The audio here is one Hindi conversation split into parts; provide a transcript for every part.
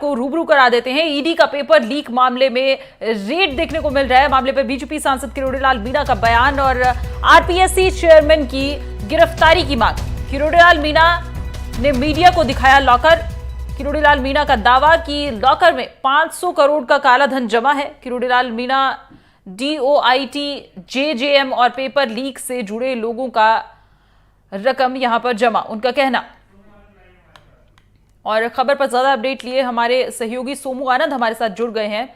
को रूबरू करा देते हैं। ईडी का पेपर लीक मामले में रेड देखने को मिल रहा है। मामले पर बीजेपी सांसद किरोड़ीलाल मीणा का बयान और आरपीएससी चेयरमैन की गिरफ्तारी की मांग। किरोड़ीलाल मीणा ने मीडिया को दिखाया लॉकर। किरोड़ीलाल मीणा का दावा कि लॉकर में 500 करोड़ का काला धन जमा है। किरोड़ीलाल मीणा डीओआईटी, जेजेएम और पेपर लीक से जुड़े लोगों का रकम यहां पर जमा, उनका कहना। और खबर पर ज्यादा अपडेट लिए हमारे सहयोगी सोमू आनंद हमारे साथ जुड़ गए हैं।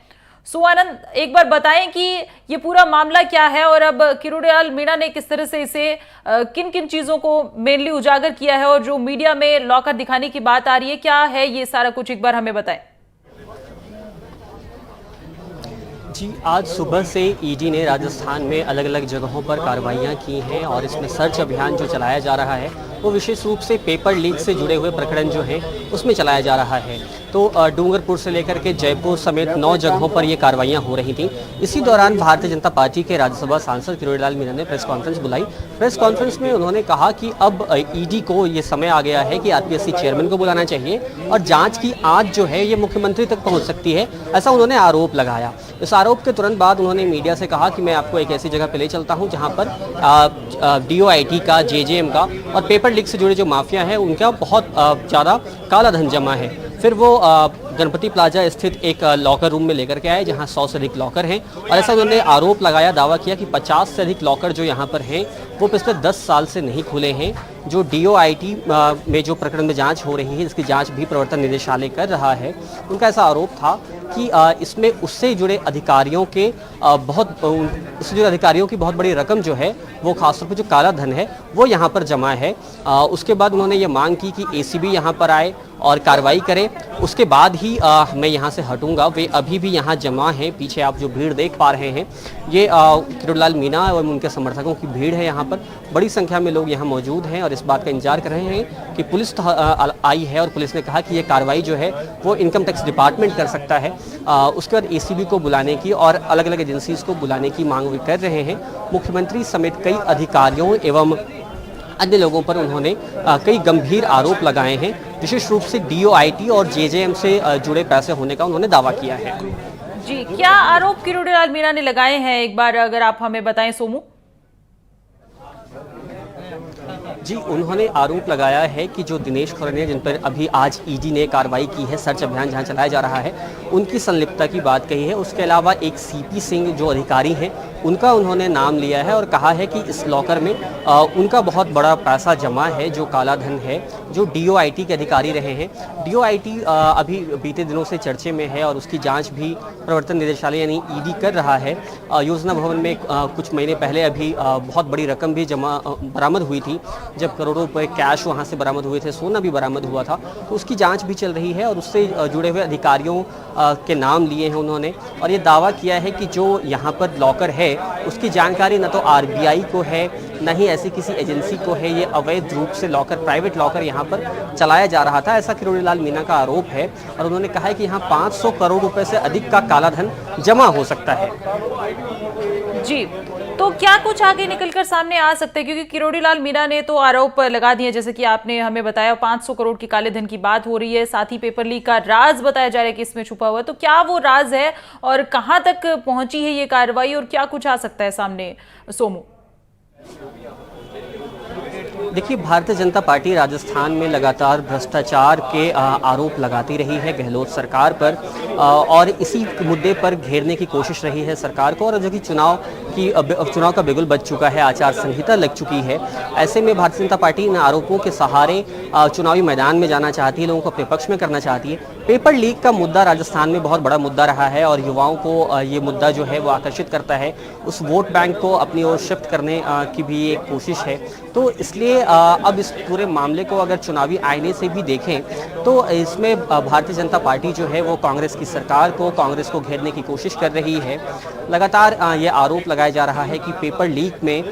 आनंद, एक बार बताएं कि ये पूरा मामला क्या है और अब किरोड़ीलाल मीणा ने किस तरह से इसे किन किन चीजों को मेनली उजागर किया है और जो मीडिया में लॉकर दिखाने की बात आ रही है, क्या है ये सारा कुछ, एक बार हमें बताएं। जी, आज सुबह से ईडी ने राजस्थान में अलग अलग जगहों पर कार्रवाइयां की हैं और इसमें सर्च अभियान जो चलाया जा रहा है वो विशेष रूप से पेपर लीक से जुड़े हुए प्रकरण जो हैं उसमें चलाया जा रहा है। तो डूंगरपुर से लेकर के जयपुर समेत 9 जगहों पर ये कार्रवाइयां हो रही थीं। इसी दौरान भारतीय जनता पार्टी के राज्यसभा सांसद किरोड़ीलाल मीणा ने प्रेस कॉन्फ्रेंस बुलाई। प्रेस कॉन्फ्रेंस में उन्होंने कहा कि अब ईडी को ये समय आ गया है कि आरपीएससी चेयरमैन को बुलाना चाहिए और जाँच की आंच जो है ये मुख्यमंत्री तक पहुँच सकती है, ऐसा उन्होंने आरोप लगाया। इस आरोप के तुरंत बाद उन्होंने मीडिया से कहा कि मैं आपको एक ऐसी जगह पे ले चलता हूं जहां पर डीओआईटी का, जेजेएम का और पेपर लीक से जुड़े जो माफिया हैं उनका बहुत ज़्यादा काला धन जमा है। फिर वो गणपति प्लाजा स्थित एक लॉकर रूम में लेकर के आए जहां 100 से अधिक लॉकर हैं और ऐसा उन्होंने आरोप लगाया, दावा किया कि 50 से अधिक लॉकर जो यहां पर हैं वो पिछले 10 साल से नहीं खुले हैं। जो डीओआईटी में जो प्रकरण में जांच हो रही है, इसकी जांच भी प्रवर्तन निदेशालय कर रहा है। उनका ऐसा आरोप था कि इसमें उससे जुड़े अधिकारियों की बहुत बड़ी रकम जो है वो खासतौर पर जो काला धन है वो यहाँ पर जमा है। उसके बाद उन्होंने ये मांग की कि एसीबी यहाँ पर आए और कार्रवाई करे, उसके बाद ही मैं यहाँ से हटूंगा। वे अभी भी यहाँ जमा हैं। पीछे आप जो भीड़ देख पा रहे हैं ये किरोड़ीलाल मीणा और उनके समर्थकों की भीड़ है। यहाँ पर बड़ी संख्या में लोग यहाँ मौजूद हैं और इस बात का इंतजार कर रहे हैं कि पुलिस आई है और पुलिस ने कहा कि ये कार्रवाई जो है वो इनकम टैक्स डिपार्टमेंट कर सकता है। उसके बाद एसीबी को बुलाने की और अलग अलग एजेंसीज को बुलाने की मांग भी कर रहे हैं। मुख्यमंत्री समेत कई अधिकारियों एवं अन्य लोगों पर उन्होंने कई गंभीर आरोप लगाए हैं। विशेष रूप से डीओआईटी और जेजेएम से जुड़े पैसे होने का उन्होंने दावा किया है। जी, क्या आरोप किरोड़ीलाल मीणा ने लगाए हैं, एक बार अगर आप हमें बताएं सोमू। जी, उन्होंने आरोप लगाया है कि जो दिनेश खरोनिया, जिन पर अभी आज ईडी ने कार्रवाई की है, सर्च अभियान जहां चलाया जा रहा है, उनकी संलिप्तता की बात कही है। उसके अलावा एक सीपी सिंह जो अधिकारी हैं उनका उन्होंने नाम लिया है और कहा है कि इस लॉकर में उनका बहुत बड़ा पैसा जमा है, जो काला धन है, जो डीओआईटी के अधिकारी रहे हैं। डीओआईटी अभी बीते दिनों से चर्चे में है और उसकी जांच भी प्रवर्तन निदेशालय यानी ईडी कर रहा है। योजना भवन में कुछ महीने पहले अभी बहुत बड़ी रकम भी बरामद हुई थी, जब करोड़ों रुपए कैश वहां से बरामद हुए थे, सोना भी बरामद हुआ था। तो उसकी जांच भी चल रही है और उससे जुड़े हुए अधिकारियों के नाम लिए हैं उन्होंने और ये दावा किया है कि जो यहाँ पर लॉकर है उसकी जानकारी न तो आरबीआई को है न ही ऐसी किसी एजेंसी को है। ये अवैध रूप से लॉकर, प्राइवेट लॉकर यहाँ पर चलाया जा रहा था, ऐसा किरोड़ीलाल मीणा का आरोप है। और उन्होंने कहा है कि यहाँ 500 करोड़ रुपए से अधिक का काला धन जमा हो सकता है। जी, तो क्या कुछ आगे निकलकर सामने आ सकते हैं, क्योंकि किरोड़ीलाल मीणा ने तो आरोप लगा दिए, जैसे कि आपने हमें बताया 500 करोड़ की काले धन की बात हो रही है, साथ ही पेपर लीक का राज बताया जा रहा है कि इसमें छुपा हुआ है। तो क्या वो राज है और कहां तक पहुंची है ये कार्रवाई और क्या कुछ आ सकता है सामने, सोमू? देखिए, भारतीय जनता पार्टी राजस्थान में लगातार भ्रष्टाचार के आरोप लगाती रही है गहलोत सरकार पर और इसी मुद्दे पर घेरने की कोशिश रही है सरकार को। और जो कि चुनाव का बिगुल बज चुका है, आचार संहिता लग चुकी है, ऐसे में भारतीय जनता पार्टी इन आरोपों के सहारे चुनावी मैदान में जाना चाहती है, लोगों को अपने पक्ष में करना चाहती है। पेपर लीक का मुद्दा राजस्थान में बहुत बड़ा मुद्दा रहा है और युवाओं को ये मुद्दा जो है वो आकर्षित करता है, उस वोट बैंक को अपनी ओर शिफ्ट करने की भी एक कोशिश है। तो इसलिए अब इस पूरे मामले को अगर चुनावी आईने से भी देखें तो इसमें भारतीय जनता पार्टी जो है वो कांग्रेस की सरकार को, कांग्रेस को घेरने की कोशिश कर रही है। लगातार ये आरोप लगाया जा रहा है कि पेपर लीक में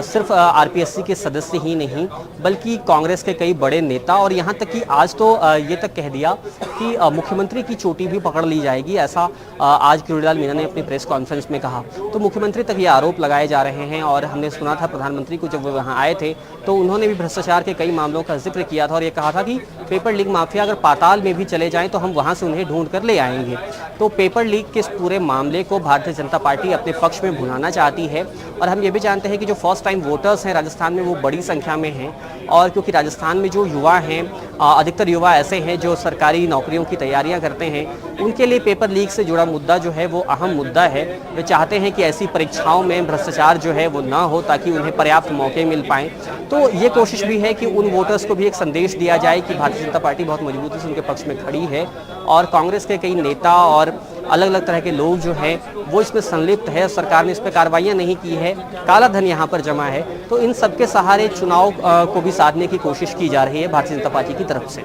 सिर्फ आरपीएससी के सदस्य ही नहीं बल्कि कांग्रेस के कई बड़े नेता और यहाँ तक कि आज तो ये तक कह दिया कि मुख्यमंत्री की चोटी भी पकड़ ली जाएगी, ऐसा आज किरोड़ीलाल मीणा ने अपनी प्रेस कॉन्फ्रेंस में कहा। तो मुख्यमंत्री तक ये आरोप लगाए जा रहे हैं और हमने सुना था प्रधानमंत्री को जब वो वहाँ आए थे तो उन्होंने उन्होंने भी भ्रष्टाचार के कई मामलों का जिक्र किया था और ये कहा था कि पेपर लीक माफिया अगर पाताल में भी चले जाएं तो हम वहां से उन्हें ढूंढ कर ले आएंगे। तो पेपर लीक के इस पूरे मामले को भारतीय जनता पार्टी अपने पक्ष में भुनाना चाहती है और हम ये भी जानते हैं कि जो फर्स्ट टाइम वोटर्स हैं राजस्थान में वो बड़ी संख्या में हैं और क्योंकि राजस्थान में जो युवा हैं अधिकतर युवा ऐसे हैं जो सरकारी नौकरियों की तैयारियां करते हैं, उनके लिए पेपर लीक से जुड़ा मुद्दा जो है वो अहम मुद्दा है। वे चाहते हैं कि ऐसी परीक्षाओं में भ्रष्टाचार जो है वो ना हो ताकि उन्हें पर्याप्त मौके मिल पाएं। तो ये कोशिश भी है कि उन वोटर्स को भी एक संदेश दिया जाए कि भारतीय जनता पार्टी बहुत मजबूती से उनके पक्ष में खड़ी है और कांग्रेस के कई नेता और अलग अलग तरह के लोग जो हैं वो इसमें संलिप्त है, सरकार ने इस पर कार्रवाइयाँ नहीं की है, काला धन यहाँ पर जमा है। तो इन सबके सहारे चुनाव को भी साधने की कोशिश की जा रही है भारतीय जनता पार्टी की तरफ से।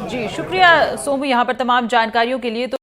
जी शुक्रिया सोमू यहाँ पर तमाम जानकारियों के लिए। तो